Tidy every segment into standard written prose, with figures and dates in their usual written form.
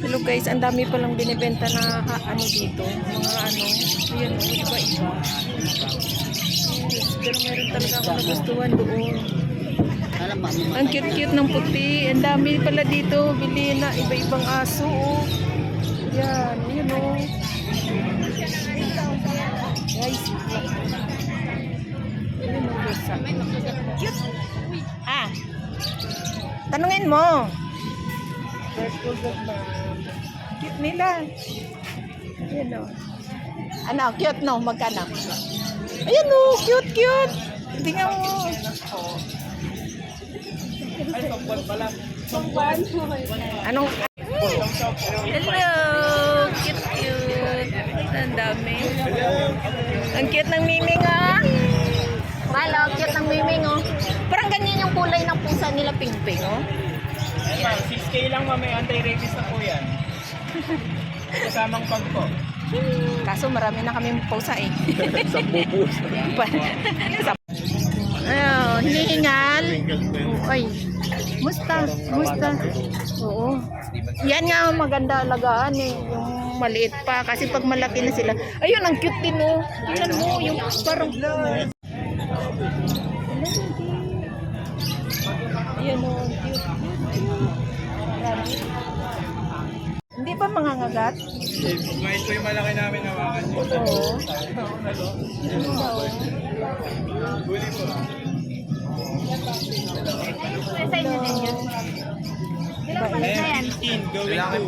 Hello guys, ang dami palang binibenta na ano dito. Mga ano, yun, iba-iba. Pero meron talaga ako nagustuhan doon. Ang cute-cute ng puti. Ang dami pala dito. Bili na iba-ibang aso. Oh. Yan, yun o. Guys, yun o, cute. Ah, tanungin mo. Cute nila. Yun o. Ano, cute no? Magkano? Ayan o, cute. Tingnan mo. Ay, pangbuwan pala. Anong? Hello! Cute. Ang dami. Ang cute ng miming ah. Malo, cute ng miming oh. Parang ganyan yung kulay ng pusa nila, pink-pink oh. Ayan, 6K lang mamay, anti-rabies na po yan. Kasamang pag po. Kaso marami na kami pusa eh. Sa bubus. Ayun, hinihingal. Ay, musta. Oo. Yan nga ang maganda alagaan eh. Yung maliit pa. Kasi pag malaki na sila. Ayun, ang cute din oh. Tingnan mo, yung parang... Ayan oh, cute. Grabe. Hindi ba mangangagat? Pag-wait ko yung malaki namin nawakan. Oo. Huli po. Sa inyo din yun. Ilang palit na yan? 15, going to.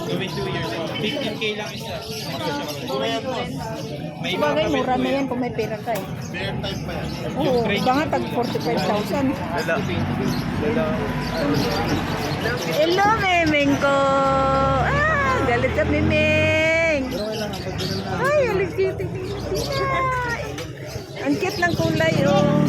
Going 2 years. 15K lang isa. May iba Bagay, pa mura na yan kung may pera ka eh. Bear type pa yan. Oo, baka tag 45,000. Hello, Memeng ko! Ah, galit ka, Memeng! Ay, alig cute. Ang cute ng kulay, oh.